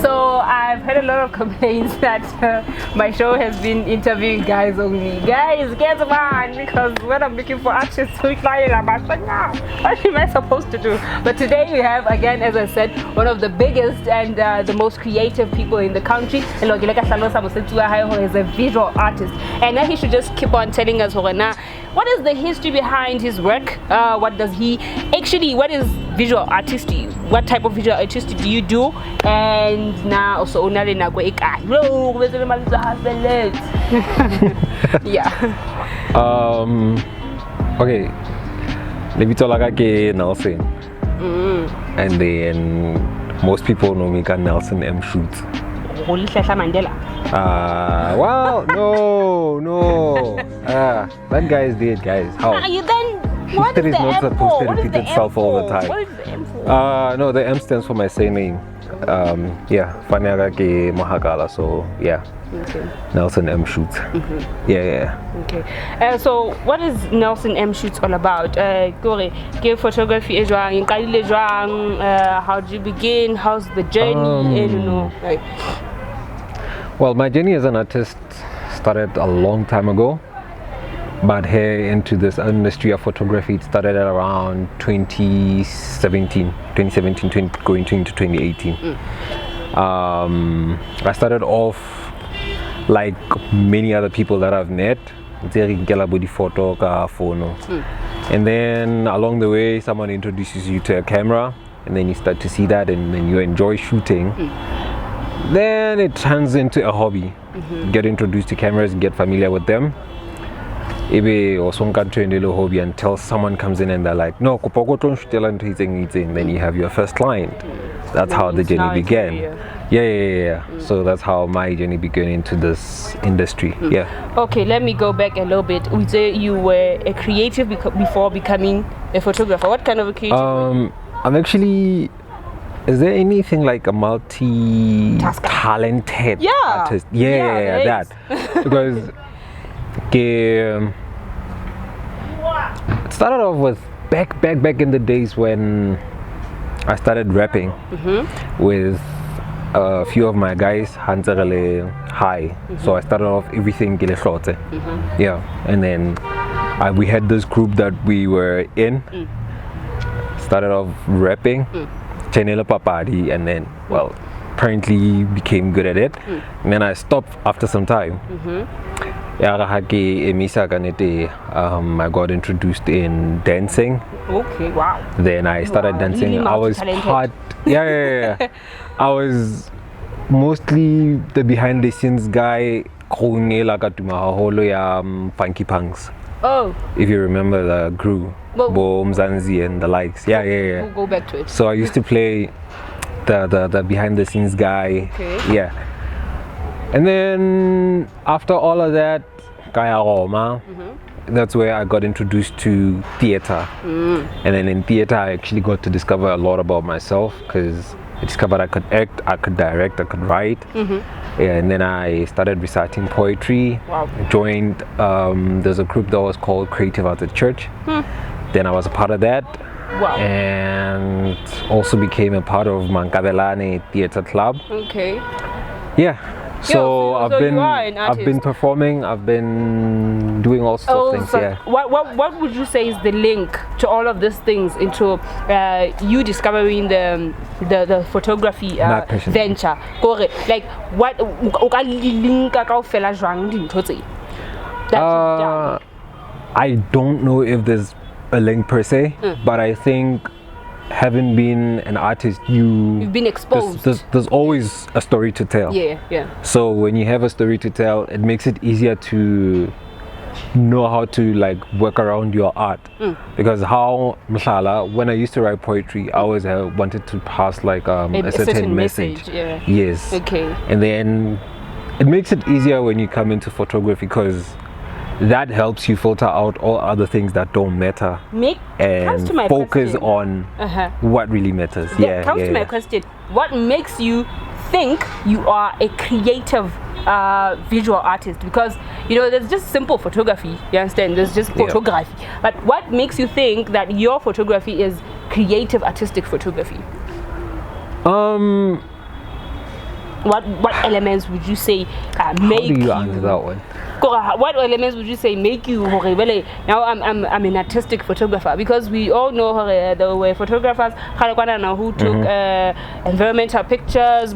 So I've heard a lot of complaints that my show has been interviewing guys only. Guys, get on, because when I'm looking for artists, what am I supposed to do? But today we have, again, as I said, one of the biggest and the most creative people in the country. And he's a visual artist. And now he should just keep on telling us what is the history behind his work? What does he actually, what is visual artistry? What type of visual artistry do you do? And now also yeah. Okay, let me tell you Nelson. And then most people know me as Nelson M. Shoots. Well, no. That guy is dead, guys. How? History is not supposed to repeat itself all the time. What is the M for? No, the M stands for my surname. Yeah, Fanyagake Mahakala. So yeah, okay. Nelson M. Shoots. Yeah. Okay. So what is Nelson M. Shoots all about? Photography how did you begin? How's the journey? Well, my journey as an artist started a long time ago, but here into this industry of photography, it started at around 2017 going into 2018. I started off like many other people that I've met, and then along the way someone introduces you to a camera, and then you start to see that, and then you enjoy shooting. Then it turns into a hobby. Get introduced to cameras, get familiar with them. Or some country in the hobby until someone comes in and they're like, no, then you have your first client. That's how the journey began. Yeah. So that's how my journey began into this industry. Yeah. Okay, let me go back a little bit. We say you were a creative before becoming a photographer. What kind of a creative? I'm actually. Is there anything like a multi-talented artist? Yeah, that. Because it started off with back in the days when I started rapping with a few of my guys, Hanzerele High. So I started off everything yeah, and then we had this group that we were in. Started off rapping. Chanela Papadi, and then apparently became good at it, and then I stopped after some time. I got introduced in dancing. Okay, wow. Then I started dancing. Really I was part. Yeah. I was mostly the behind the scenes guy. Funky Punks. Oh. If you remember the crew. Boom, Zanzi and the likes. Yeah. We'll go back to it. So I used to play the behind the scenes guy. Okay. Yeah. And then after all of that, that's where I got introduced to theater. And then in theater I actually got to discover a lot about myself, because I discovered I could act, I could direct, I could write. Yeah, and then I started reciting poetry. Wow. I joined there's a group that was called Creative Arts at Church. Then I was a part of that. Wow. And also became a part of Mankabelane Theatre Club. Okay. Yeah. So I've been performing, I've been doing all sorts of things. So yeah. What would you say is the link to all of these things into you discovering the photography venture? Like what link I don't know if there's a link per se, but I think having been an artist, you've been exposed. There's always a story to tell. Yeah. So when you have a story to tell, it makes it easier to know how to like work around your art. Because when I used to write poetry, I always wanted to pass like a certain message. Yeah. Yes. Okay. And then it makes it easier when you come into photography, because that helps you filter out all other things that don't matter and focus on what really matters. Comes to my question. What makes you think you are a creative visual artist? Because there's just simple photography, you understand, there's just photography, but what makes you think that your photography is creative artistic photography? What elements would you say make How do you answer that one? What elements would you say make you now I'm an artistic photographer, because we all know there were photographers who took environmental pictures,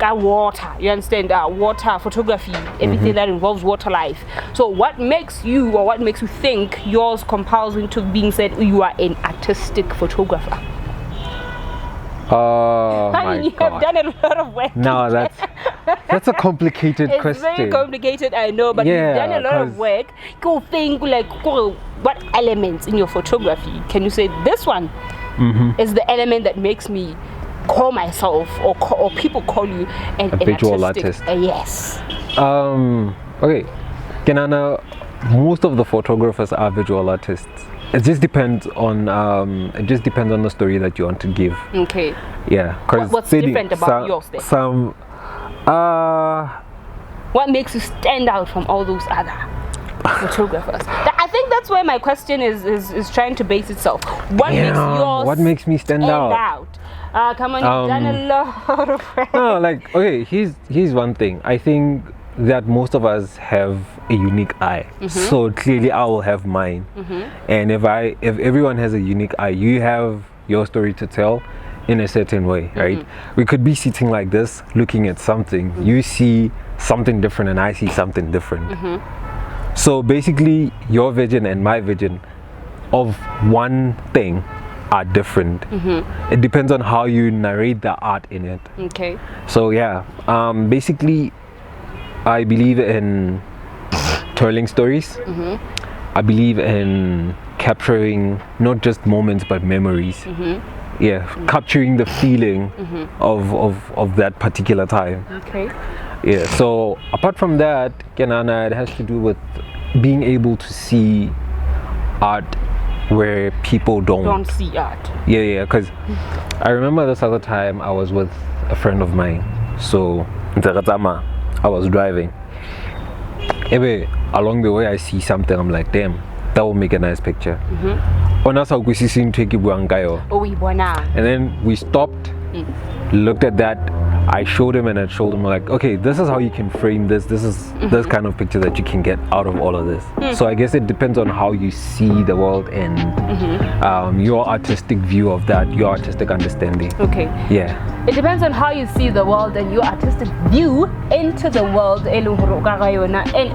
water, you understand, water photography, everything that involves water life. So what makes you, or what makes you think yours compiles into being said you are an artistic photographer? Oh my you God. have done a lot of work. No, that's a complicated it's question. Very complicated, I know, but you've done a lot of work. Go think what elements in your photography can you say this one is the element that makes me call myself or people call you an visual artist? Yes. Okay, Kenana, most of the photographers are visual artists. It just depends on the story that you want to give. Okay. Yeah. What's different about yours then? What makes you stand out from all those other photographers? I think that's where my question is trying to base itself. What makes me stand out? Come on, you've done a lot of work. No, okay, here's one thing. I think that most of us have a unique eye, so clearly I will have mine, and if everyone has a unique eye, you have your story to tell in a certain way, right? We could be sitting like this looking at something, you see something different and I see something different, so basically your vision and my vision of one thing are different. It depends on how you narrate the art in it. Okay. So yeah, basically I believe in telling stories. I believe in capturing not just moments but memories. Yeah, capturing the feeling of that particular time. Okay. Yeah, so apart from that, Kenana, it has to do with being able to see art where people don't see art. Yeah, because I remember this other time I was with a friend of mine. So I was driving. Along the way I see something, I'm like, damn, that will make a nice picture. And then we stopped, looked at that, I showed him and I showed him like, okay, this is how you can frame this. This is this kind of picture that you can get out of all of this. So I guess it depends on how you see the world and your artistic view of that, your artistic understanding. Okay. Yeah. It depends on how you see the world and your artistic view into the world. An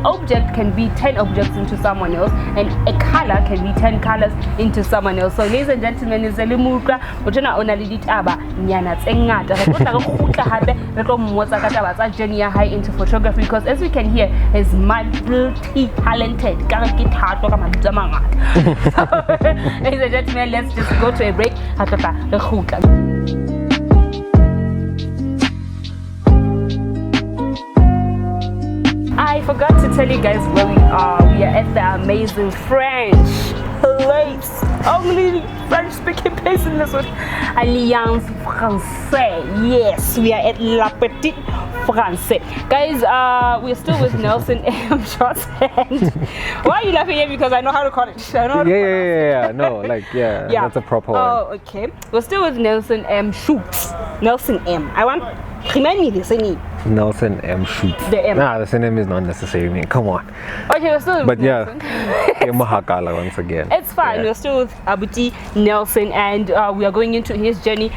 object can be 10 objects into someone else, and a color can be 10 colors into someone else. So ladies and gentlemen, is journey high into photography, because as we can hear, is multi-talented. So, ladies and gentlemen, let's just go to a break. I forgot to tell you guys where we are. We are at the amazing French place. Only French speaking place in this one. Alliance Française. Yes, we are at La Petite Française. Guys, we're still with Nelson M. Shots. And why are you laughing at me? Because I know how to call it. I know how to Yeah. No, that's a proper one. Oh, okay. We're still with Nelson M. Shoots. Nelson M. Remind me this name. Nelson M. Shoots. The M. Nah, the name is not necessary. I mean, come on. Okay, we're still with But Nelson. Mahakala once again. It's fine. Yeah. We're still with Abuti Nelson, and we are going into his journey,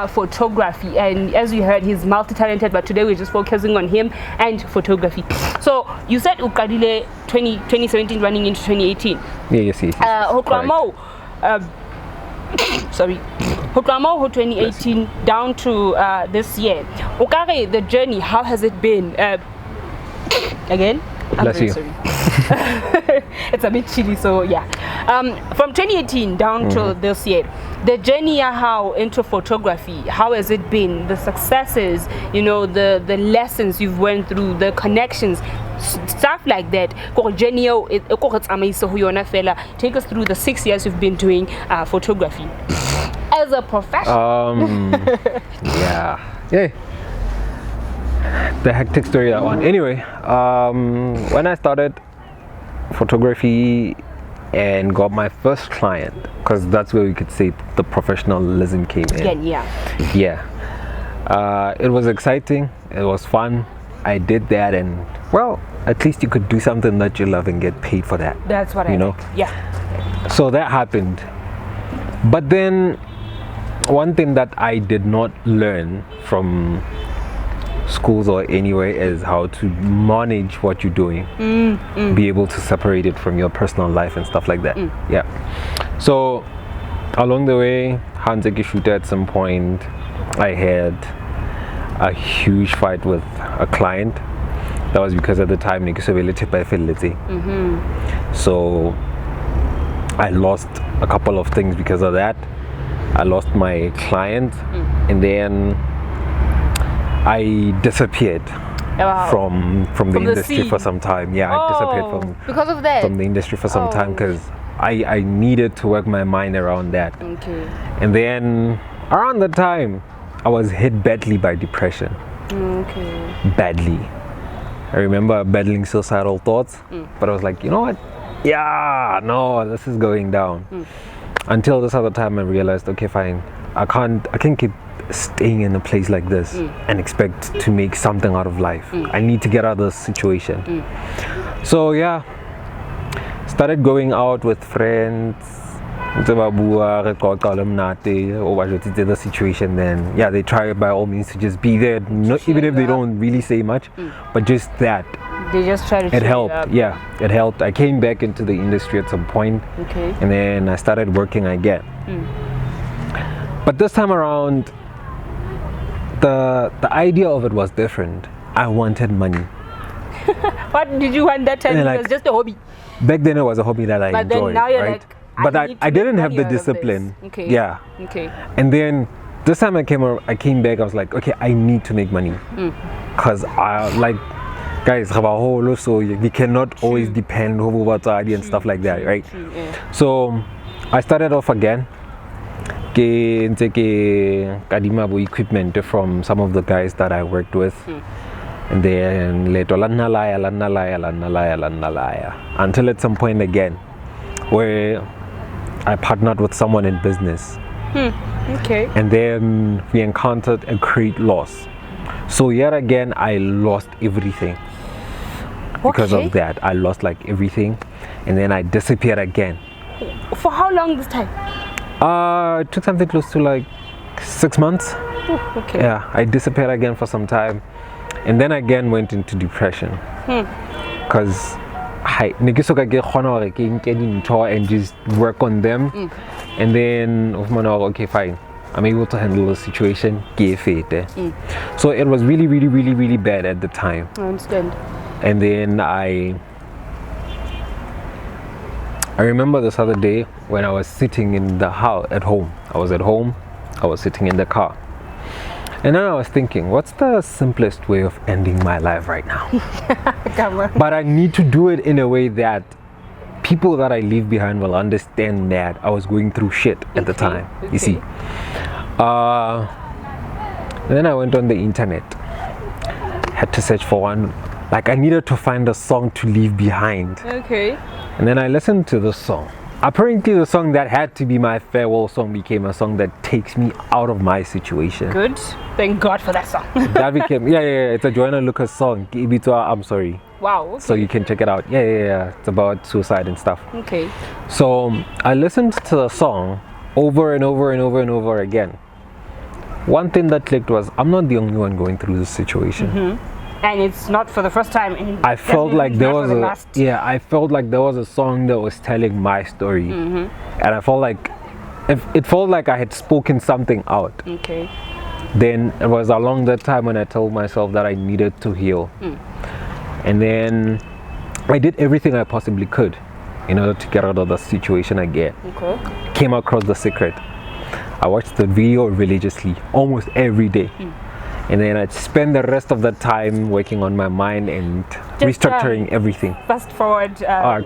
photography. And as you heard, he's multi-talented, but today we're just focusing on him and photography. So you said Ukadile 2017 running into 2018. Yes. Sorry, Hoklamo 2018 down to this year. Okare, the journey, how has it been? Again? Bless you. Sorry. It's a bit chilly, so yeah. From 2018 down to this year, the journey how into photography, how has it been? The successes, the lessons you've went through, the connections, stuff like that. Take us through the 6 years you've been doing photography as a professional. Yeah. The hectic story, that one. Anyway, when I started photography, and got my first client, because that's where we could say the professionalism came in. Again, yeah. It was exciting, it was fun. I did that, and well, at least you could do something that you love and get paid for that. That's what I know. like. Yeah. So that happened. But then one thing that I did not learn from schools or anywhere is how to manage what you're doing. Be able to separate it from your personal life and stuff like that. Yeah. So along the way, Hanzeki shooter, at some point I had a huge fight with a client. That was because at the time so I lost a couple of things because of that. I lost my client, and then I disappeared from the industry scene. for some time. Yeah, I disappeared because of that. from the industry for some time, because I needed to work my mind around that. Okay. And then around the time, I was hit badly by depression. Okay. Badly. I remember battling suicidal thoughts, but I was like, you know what? Yeah, no, this is going down. Until this other time, I realized, okay, fine, I can't keep staying in a place like this and expect to make something out of life. I need to get out of this situation. So yeah, started going out with friends. The situation, then yeah, they try by all means to just be there, even if they don't really say much, but just that. They just try to. It helped. Yeah, it helped. I came back into the industry at some point, and then I started working again. But this time around, the idea of it was different. I wanted money. What did you want that time? It was just a hobby. Back then, it was a hobby that I but enjoyed. Then now you're right? like, But I didn't have the discipline. Okay. Yeah. Okay. And then this time I came back. I was like, okay, I need to make money, because I like, guys, so we cannot always depend on Watadi and stuff like that, right? Yeah. So I started off again. Kadima equipment from some of the guys that I worked with. And then until at some point again, where I partnered with someone in business. Okay. And then we encountered a great loss. So yet again, I lost everything. Because of that, I lost like everything, and then I disappeared again. For how long this time? It took something close to like 6 months. Oh, okay. Yeah, I disappeared again for some time, and then again went into depression. Because I and just work on them, and then okay, fine, I'm able to handle the situation. So it was really, really, really, really bad at the time. I understand. And then I remember this other day when I was sitting in the house at home. I was at home, I was sitting in the car, and then I was thinking, what's the simplest way of ending my life right now? Come on. But I need to do it in a way that people that I leave behind will understand that I was going through shit at the time. You see. Then I went on the internet, had to search for one. Like, I needed to find a song to leave behind. Okay. And then I listened to the song. Apparently the song that had to be my farewell song became a song that takes me out of my situation. Good. Thank God for that song. That became, yeah, it's a Joanna Lucas song, I'm Sorry. Wow. Okay. So you can check it out. Yeah. It's about suicide and stuff. Okay. So I listened to the song over and over and over and over again. One thing that clicked was, I'm not the only one going through this situation. And it's not for the first time. I felt like there was I felt like there was a song that was telling my story, and I felt like it felt like I had spoken something out. Okay. Then it was along that time when I told myself that I needed to heal, and then I did everything I possibly could in order to get out of the situation again. Okay. Came across The Secret. I watched the video religiously almost every day. And then I'd spend the rest of the time working on my mind and restructuring everything. Fast forward.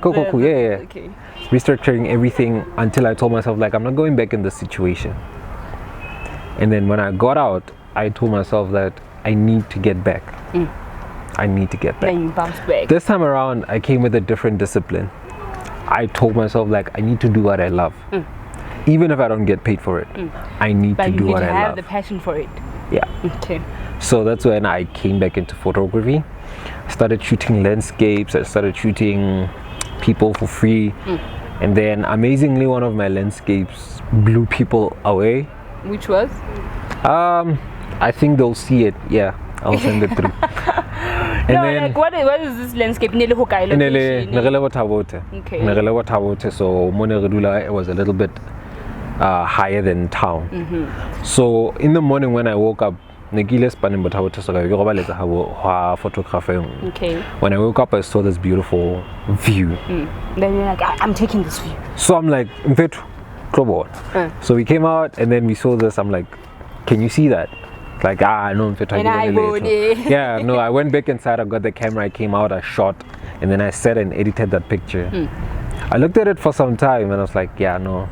Cool. Yeah. Okay. Restructuring everything until I told myself, like, I'm not going back in this situation. And then when I got out, I told myself that I need to get back. I need to get back. Then you bounced back. This time around, I came with a different discipline. I told myself like I need to do what I love. Even if I don't get paid for it, I need But to you do need what to I have love. the passion for it. Yeah. Okay. So that's when I came back into photography. I started shooting landscapes. I started shooting people for free. And then amazingly, one of my landscapes blew people away. Which was? I think they'll see it. Yeah, I'll send it through. And No, then like what is this landscape? Nele hokai location? Okay. Okay. So Moneredula, it was a little bit higher than town. So in the morning when I woke up, Okay. when I woke up, I saw this beautiful view. Then you're like, I'm taking this view. So I'm like, "Mfethu, klobo." So we came out and then we saw this. I'm like, can you see that? Like, no, Mfethu, And I later. it. Yeah, no, I went back inside, I got the camera, I came out, I shot, and then I sat and edited that picture. I looked at it for some time and I was like, yeah, no.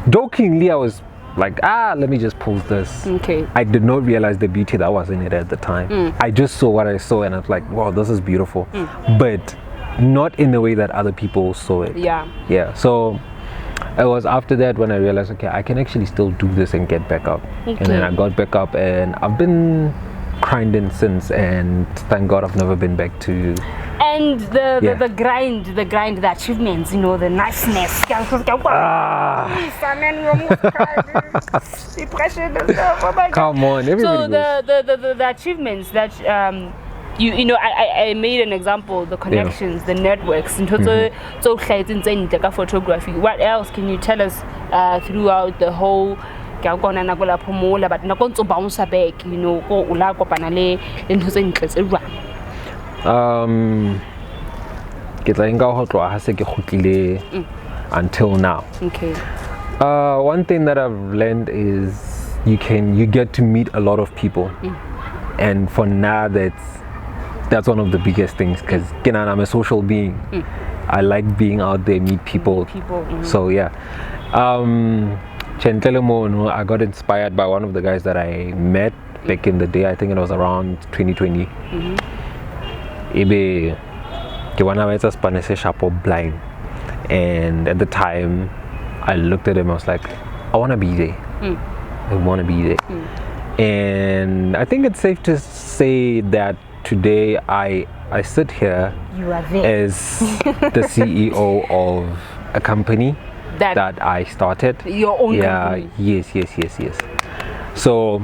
Jokingly, I was like, let me just post this. Okay. I did not realize the beauty that was in it at the time. I just saw what I saw and I was like, wow, this is beautiful. But not in the way that other people saw it. Yeah. Yeah. So it was after that when I realized, okay, I can actually still do this and get back up. And then I got back up and I've been grinding since, and thank God I've never been back to. And the grind, the achievements, you know, the niceness. Depression and stuff. Oh my God. Come on, everybody. So goes. the achievements that you know, I made an example, the connections, the networks, and so photography. What else can you tell us throughout the whole? But bounce back, you know, go ula kopanale into the interest. Until now. Okay. One thing that I've learned is you get to meet a lot of people, and for now that's one of the biggest things, because I'm a social being. I like being out there, meet people. So yeah. I got inspired by one of the guys that I met back in the day. I think it was around 2020. Blind, and at the time I looked at him, I was like, I want to be there. I want to be there. And I think it's safe to say that today I sit here as the CEO of a company that I started. Your own company. Yes. So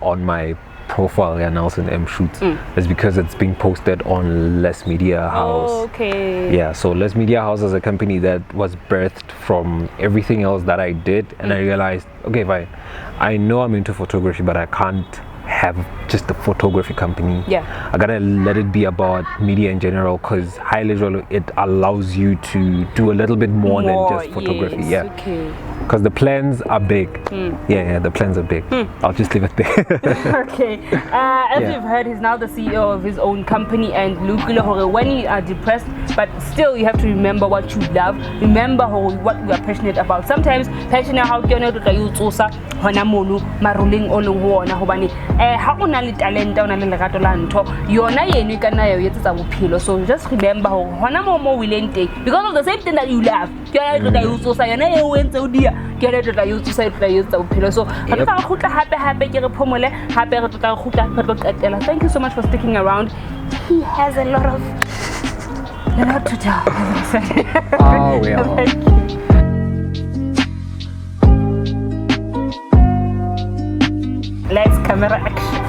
on my profile and Nelson M Shoots is because it's being posted on Less Media House. Oh, okay. Yeah, so Less Media House is a company that was birthed from everything else that I did, and I realized, okay, fine, I know I'm into photography, but I can't have just a photography company. Yeah, I gotta let it be about media in general, because it allows you to do a little bit more than just photography. Yes, okay. Because the plans are big. Yeah, the plans are big. I'll just leave it there. Okay. As you've heard, he's now the CEO of his own company, and when you are depressed, but still you have to remember what you love, remember what you are passionate about. Sometimes passionate how can you tsosa hona mono maruling olong ho ona hobane ha o na le talent o na le lerato la ntho yona yeno ka nna ya etsetsa bophelo. So just remember hona mo willing take, because of the same thing that you love ke yona you tsosa yona e o entse o dia ke yona tla you tsosa tla etsetsa bophelo. So ha re tla khutla hape ke re phomole hape re tla khutla re tlo qetela. Thank you so much for sticking around. He has a lot to tell. Oh, well. Thank you. Let's camera action.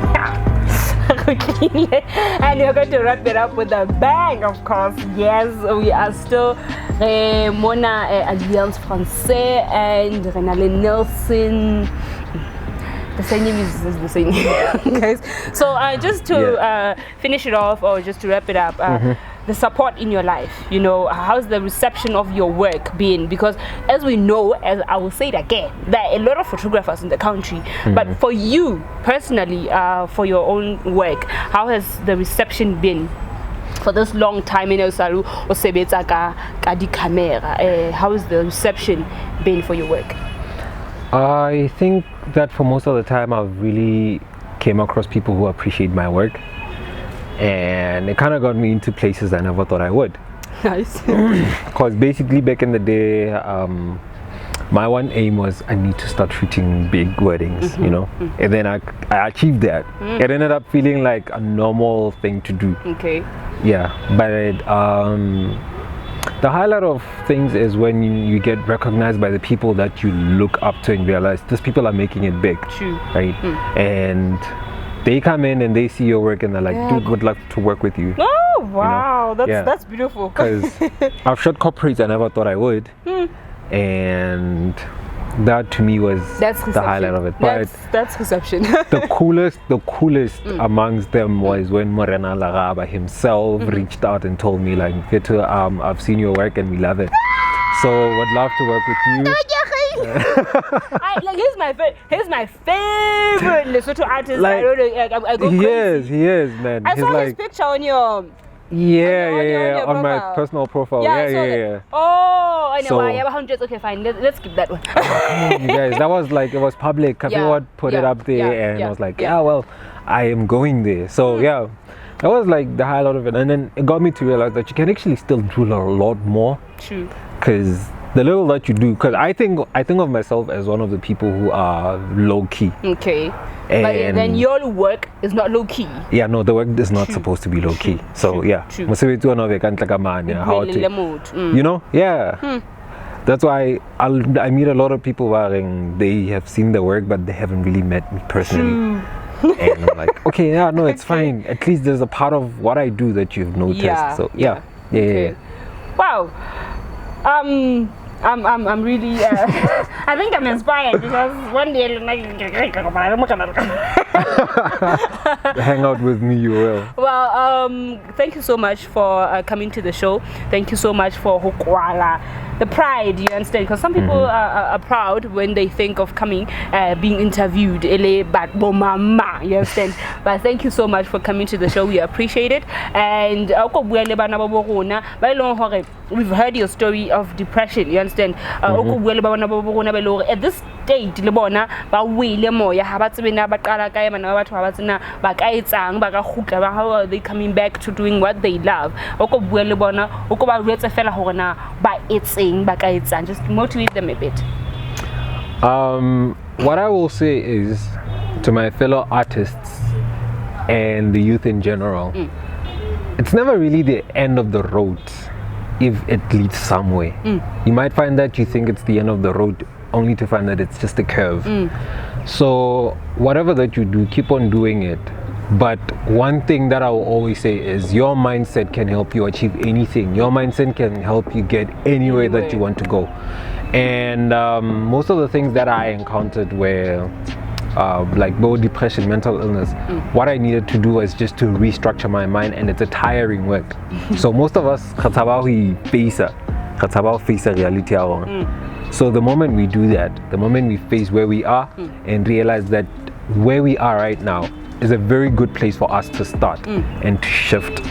And we're going to wrap it up with a bang, of course. Yes, we are still Mona Alliance Française and Renale Nelson. The same name is the same name, guys. So just to finish it off, or just to wrap it up, the support in your life, you know, how's the reception of your work been? Because as we know, as I will say it again, there are a lot of photographers in the country, but for you personally, for your own work, how has the reception been for this long time? You know, Saru o sebetsa ka di camera. How has the reception been for your work? I think that for most of the time I've really came across people who appreciate my work, and it kind of got me into places I never thought I would. Nice. Because basically back in the day, my one aim was I need to start shooting big weddings, you know, and then I achieved that. It ended up feeling like a normal thing to do. Okay. Yeah, but the highlight of things is when you get recognized by the people that you look up to and realize these people are making it big. True. Right? And they come in and they see your work and they're like, dude, would love to work with you. Oh wow, You know? that's beautiful. Because I've shot corporates I never thought I would. And that to me was the highlight of it. But that's reception. the coolest amongst them was when Morena Laraba himself reached out and told me like, Keto, I've seen your work and we love it. So would love to work with you. He's my favorite Lesotho artist. Like, I don't know, I go crazy. He is, man. I He's saw like, his picture on your yeah, on my profile. personal profile. Yeah, Yeah. Oh, I know. So- I have 100. Okay, fine. Let's skip that one. You guys, that was like, it was public. Kafewa put it up there and I was like, yeah, well, I am going there. So yeah, that was like the highlight of it. And then it got me to realize that you can actually still do a lot more. True. Because the little that you do, because I think of myself as one of the people who are low key. Okay. And But then your work is not low key. Yeah, no, the work is not supposed to be low key. So yeah, True. mosebetsi ona o bekantle ka mane, how to, you know, yeah. That's why I meet a lot of people where they have seen the work but they haven't really met me personally. And I'm like, okay, yeah, no, it's fine. At least there's a part of what I do that you've noticed. Yeah, So yeah. Wow. I'm really I think I'm inspired because one day hang out with me, you will. Well, thank you so much for coming to the show. Thank you so much for Hokwala. The pride, you understand? Because some people are proud when they think of coming, being interviewed. But you understand? But thank you so much for coming to the show. We appreciate it. And we've heard your story of depression. You understand? At this stage, how are they coming back to doing what they love? Just motivate them a bit. What I will say is to my fellow artists and the youth in general, it's never really the end of the road if it leads somewhere. You might find that you think it's the end of the road only to find that it's just a curve. So whatever that you do, keep on doing it. But one thing that I will always say is your mindset can help you achieve anything. Your mindset can help you get anywhere that you want to go. And most of the things that I encountered were like both depression, mental illness. What I needed to do was just to restructure my mind, and it's a tiring work. So most of us face a reality. So the moment we do that, the moment we face where we are and realize that where we are right now is a very good place for us to start and to shift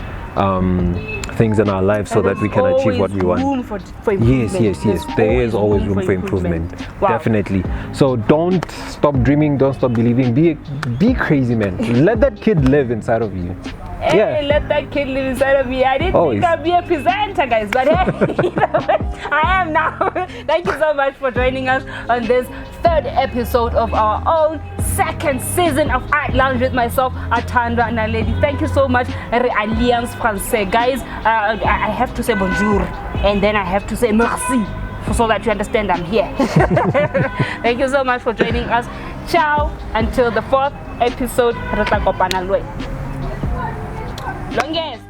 things in our lives so that we can achieve what we want. Room for improvement. Yes. There is always room for improvement. Wow. Definitely. So don't stop dreaming, don't stop believing. Be crazy, man. Let that kid live inside of you. Hey, let that kid live inside of me. I didn't think I'd be a presenter, guys, but hey, I am now. Thank you so much for joining us on this third episode of our own second season of Art Lounge with myself, Atandra and Naledi. Thank you so much, Alliance Française. Guys, I have to say bonjour and then I have to say merci so that you understand I'm here. Thank you so much for joining us. Ciao. Until the fourth episode. Longest.